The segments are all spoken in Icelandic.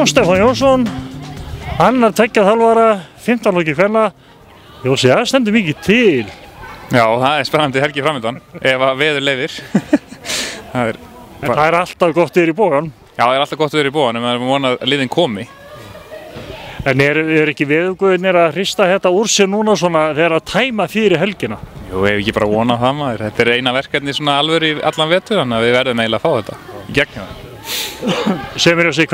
Jón Stefán Jónsson, annar 2,5 ára, 15 lokki kvenna. Jósi, það stendur mikið til. Já, það spennandi helgi framöndan, ef að veður leyfir. Það alltaf gott í bógan. Já, það alltaf gott í bógan, en við erum vonað að liðin komi. En ekki veðurguðirnir að hrista þetta úr sér núna svona þegar að tæma fyrir helgina? Jú, ef ekki bara vona það maður. Þetta eina verkefni svona alvöru í allan vetur, þannig að við verðum eiginlega að fá þetta í gegnum það. Segðu mér að segja,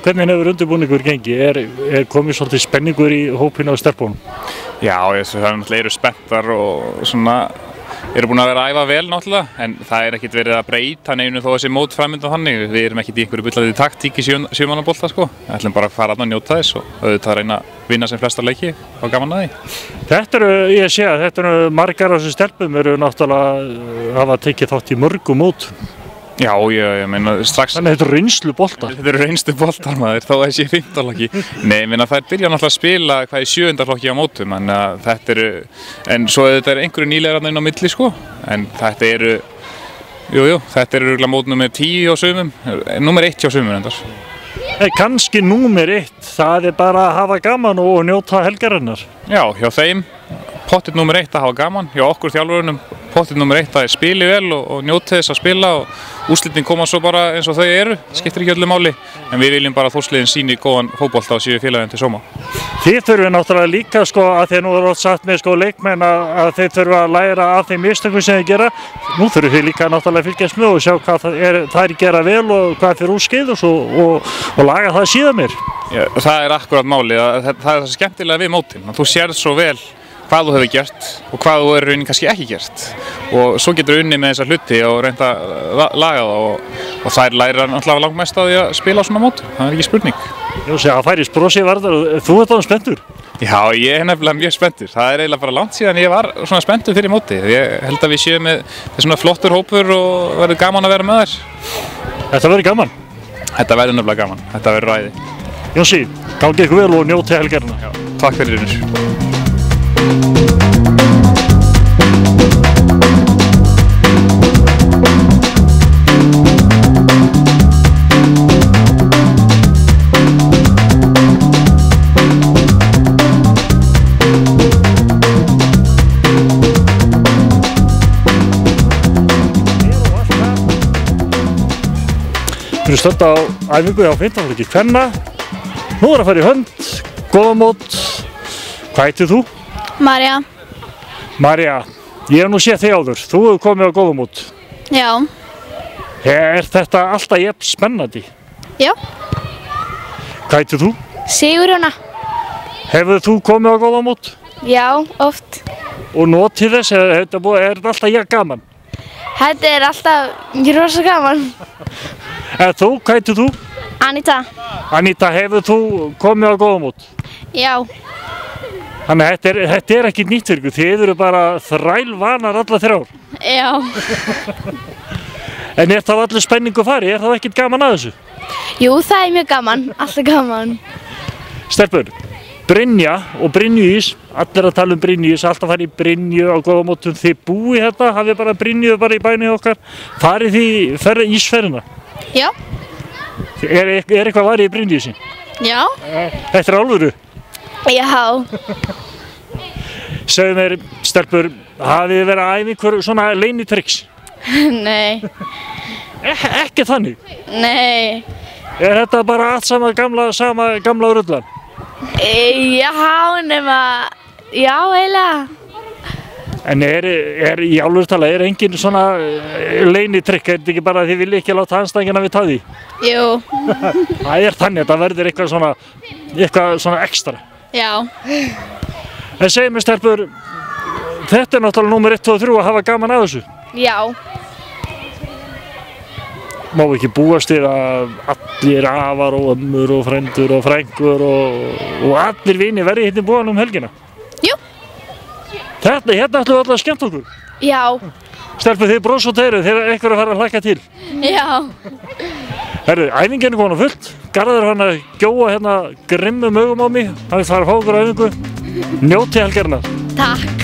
hvernig hefur undirbúningur gengið? Komið svolítið spenningur í hópinu á stelpunum? Já, það náttúrulega spenntar og svona eru búin að vera að æfa vel náttúrulega, en það ekkert verið að breyta neinu þó að sé mót framöndan þannig. Við erum ekkert í einhverju bullandi taktík í sjömannabolta sko. Við ætlum bara að fara að njóta þess og auðvitað að reyna að vinna sem flesta leiki og gaman að því. Þetta eru margar af þessum stelpum eru náttúrulega hafa tekið þátt í mörgum mótum. Já, ég meina strax... Þannig þetta eru reynsluboltar. Þetta eru reynsluboltar maður, þó að þessi 15 flokki. Nei, ég meina þær byrja náttúrulega að spila hvað í 7. flokki á mótum, en þetta eru... En svo þetta einhverju nýlegar inn á milli, sko. En þetta eru... þetta eru örugglega mót númer 10 á sumum, númer 1 hjá sumum endar. Kannski númer 1, það bara að hafa gaman og njóta helgarinnar. Já, hjá þeim, pottitt númer 1 að hafa gaman, hjá okkur þjálfurunum, pottitt númer 1 að spili vel og njóti þess að spila og úrslitin koma svo bara eins og þau eru, skiptir ekki öllu máli, en við viljum bara að Þórsliðin sýni góðan fótbolta og séu félagin til sóma. Þið þurfum náttúrulega líka sko að þeir nú eru oft sagt með sko leikmenn að þeir þurfa að læra af þeim mistökum sem þeir gera. Nú þurfum þið líka náttúrulega að fylgjast með og sjá hvað þær gera vel og hvað fyrir úrskeiðus og laga það síðan mér. Já, það akkurat málið, það það skemmtilega við mótin, þú sérð svo vel hvað þú hefur gert og hvað þú raunin kannski ekki gert og svo getur unnið með þessa hluti og reynda að laga það og þær læra náttúrulega langmest á því að spila á svona móti, það ekki spurning. Jósi, að færi brosi varðar og þú ert alveg spenntur? Já, ég nefnilega mjög spenntur, það eiginlega bara langt síðan ég var svona spenntur fyrir móti. Ég held að við séum með svona flottur hópur og verður gaman að vera með þær. Þetta verður gaman? Þetta verður nefnilega gaman, þetta verður ræði. Jósi, gangi ykkur vel og njóti helgarina. Já, takk fyrir Unnur. Við erum stödd á æfingu á 15 flokki kvenna. Nú að fara í hönd, góðamót. Hvað heitir þú? María. María, ég hef nú séð þig áður. Þú hefur komið á góðamót. Já. Þetta alltaf jafn spennandi? Já. Hvað heitir þú? Sigurjóna. Hefur þú komið á góðamót? Já, oft. Og notið þess, þetta alltaf jafn gaman? Þetta alltaf rosa gaman. Þú, hvað heitir þú? Anita. Anita, hefur þú komið á góðamót? Já. Þannig að þetta ekki nýtt fyrir ykkur, þið eru bara þrælvanar alla 3 ár. Já. En þá allir spenningu fari, þá ekkert gaman að þessu? Jú, það mjög gaman, alltaf gaman. Stelpur, Brynja og Brynjuís, allir að tala Brynjuís, alltaf farið í Brynju á góðamótum. Þið búið hérna, hafið bara Brynju bara í bænum okkar. Farið þið ísferðina? Já. Eitthvað varið í Brynjuísi? Já. Þetta alvöru? Já. Segðu mér, stelpur, hafið þið verið að æfa einhver svona leynitrix? Nei. Ekki þannig? Nei. Þetta bara allt sama gamla rullan? Já, nema, já, eiginlega. En í alvöru tala, engin svona leynitrikk? Þetta ekki bara að þið vilja ekki láta andstæðingana vita af því? Jú. Það þannig, þetta verður eitthvað svona ekstra? Já. En segðu mér, stelpur, þetta náttúrulega númer 1, 2 og 3 að hafa gaman að þessu? Já. Má ekki búast við að allir afar og ömmur og frændur og frængur og allir vinir verði hérna í búan helgina? Jú. Hérna ætlum við alltaf að skemmta okkur? Já. Stelpur, þið bros og teiru, þeir eitthvað að fara að hlakka til? Já. Herru, æfingin er komin á fullt. Garðar hann að gjóa hérna grimmum augum á mig. Hann vil fara að fá okkur á æfingu. Njóti helgarinnar. Takk.